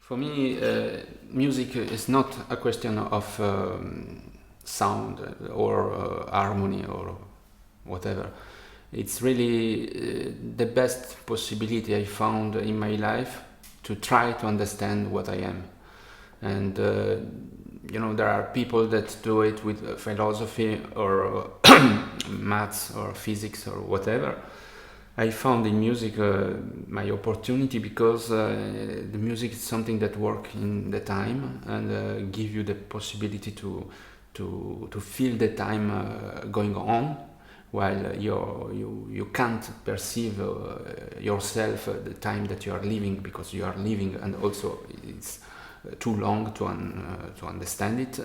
For me, music is not a question of sound or harmony or whatever. It's really the best possibility I found in my life to try to understand what I am. And there are people that do it with philosophy or maths or physics or whatever. I found in music my opportunity because the music is something that works in the time and give you the possibility to feel the time going on, while you can't perceive yourself the time that you are living, because you are living, and also it's too long to understand it.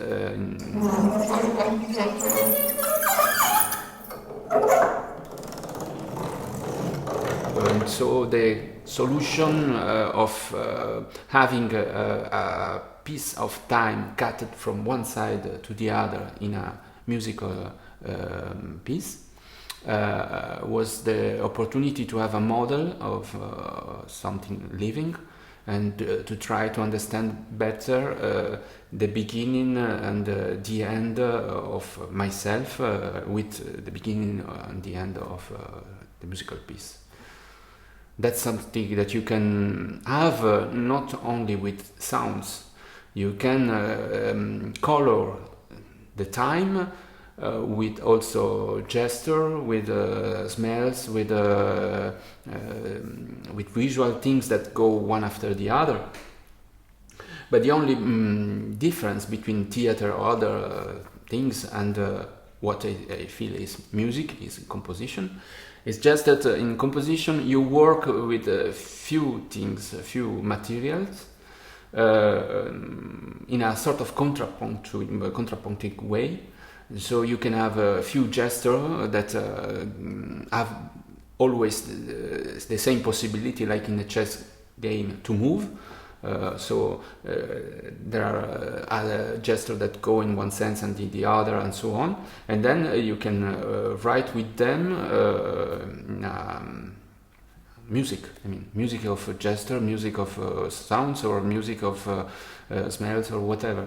So the solution of having a piece of time cut from one side to the other in a musical piece was the opportunity to have a model of something living, and to try to understand better the beginning and the end of myself with the beginning and the end of the musical piece. That's something that you can have not only with sounds. You can color the time with also gesture, with smells, with visual things that go one after the other. But the only difference between theater or other things and what I feel is music, is composition, it's just that in composition you work with a few things, a few materials, in a sort of contrapuntic way. So you can have a few gestures that have always the same possibility, like in a chess game, to move. So there are other gestures that go in one sense and in the other, and so on. And then you can write with them music. I mean, music of gesture, music of sounds, or music of smells, or whatever.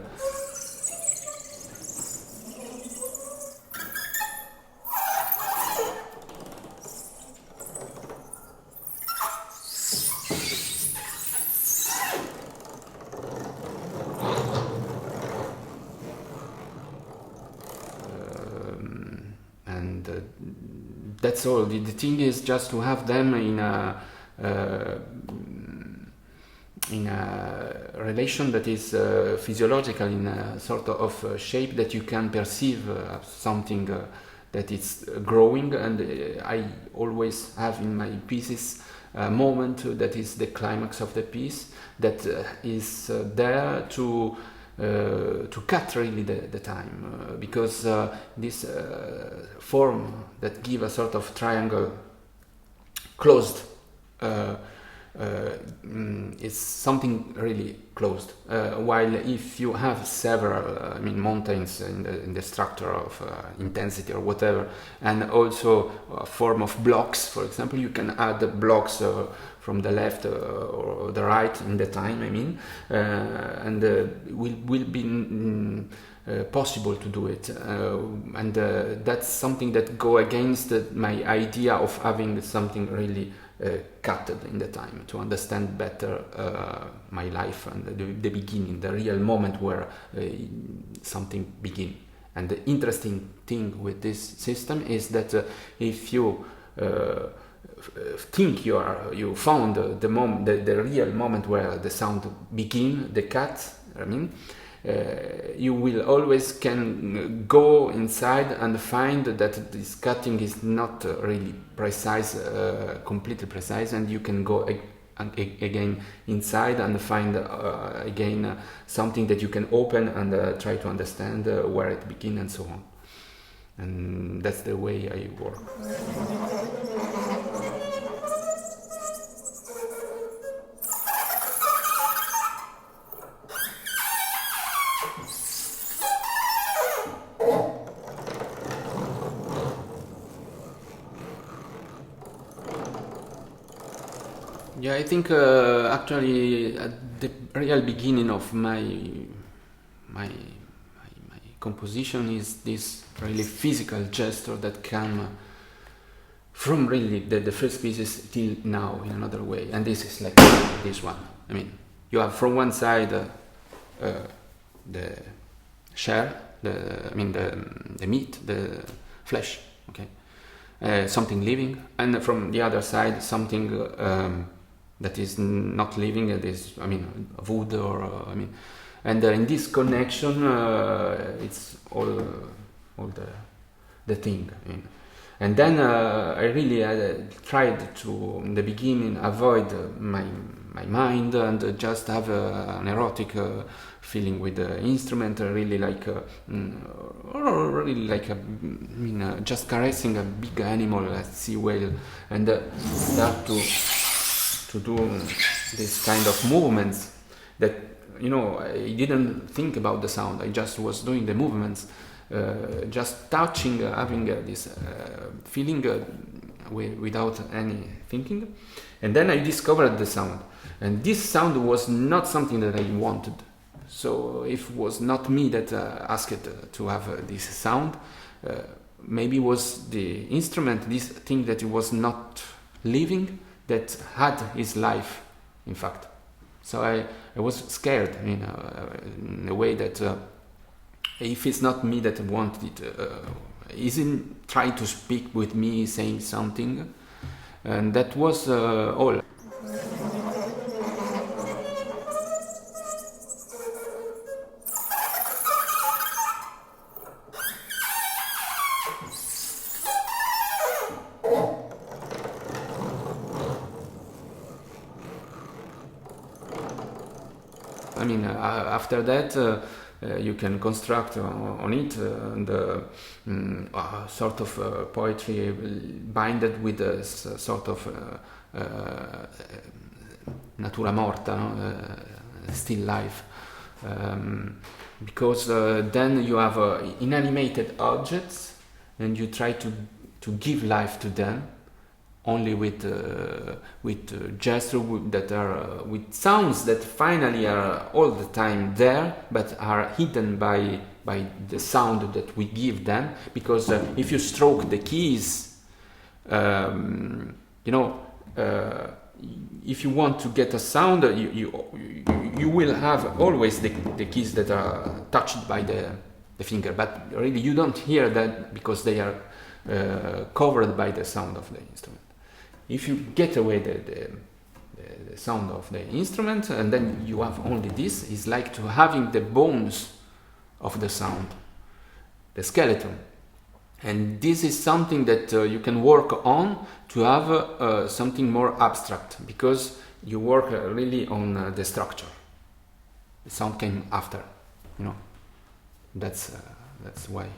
That's all. The thing is just to have them in a relation that is physiological, in a sort of shape that you can perceive something that is growing. And I always have in my pieces a moment that is the climax of the piece, that is there to cut really the time, because this form that give a sort of triangle closed is something really closed, while if you have several mountains in the structure of intensity or whatever, and also a form of blocks, for example, you can add the blocks from the left or the right in the time, and will be possible to do it, and that's something that go against my idea of having something really cut in the time, to understand better my life and the beginning, the real moment where something begin. And the interesting thing with this system is that if you think you found the moment, the real moment where the sound begin, the cut, you will always can go inside and find that this cutting is not really precise, completely precise, and you can go again inside and find again something that you can open and try to understand where it begins and so on. And that's the way I work. Yeah, I think actually at the real beginning of my composition is this really physical gesture that came from really the first pieces till now in another way, and this is like this one. I mean, you have from one side the shell, the meat, the flesh, okay, something living, and from the other side something that is not living. It is, I mean, wood or and in this connection, it's all the thing. I mean. And then I really tried to, in the beginning, avoid my mind and just have an erotic feeling with the instrument, really like, just caressing a big animal, a sea whale, and start to do this kind of movements that, I didn't think about the sound. I just was doing the movements. Just touching, having this feeling without any thinking, and then I discovered the sound, and this sound was not something that I wanted. So if it was not me that asked to have this sound, maybe it was the instrument, this thing that it was not living, that had his life, in fact. So I was scared, in a way that. If it's not me that wanted it, isn't trying to speak with me, saying something, and that was all. I mean, after that. You can construct on it sort of poetry binded with a sort of natura morta, still life, because then you have inanimated objects and you try to give life to them only with gestures that are with sounds that finally are all the time there, but are hidden by the sound that we give them. Because if you stroke the keys, if you want to get a sound, you will have always the keys that are touched by the finger, but really you don't hear that because they are covered by the sound of the instrument. If you get away the sound of the instrument and then you have only this, it's like to having the bones of the sound, the skeleton. And this is something that you can work on to have something more abstract, because you work really on the structure. The sound came after, That's why.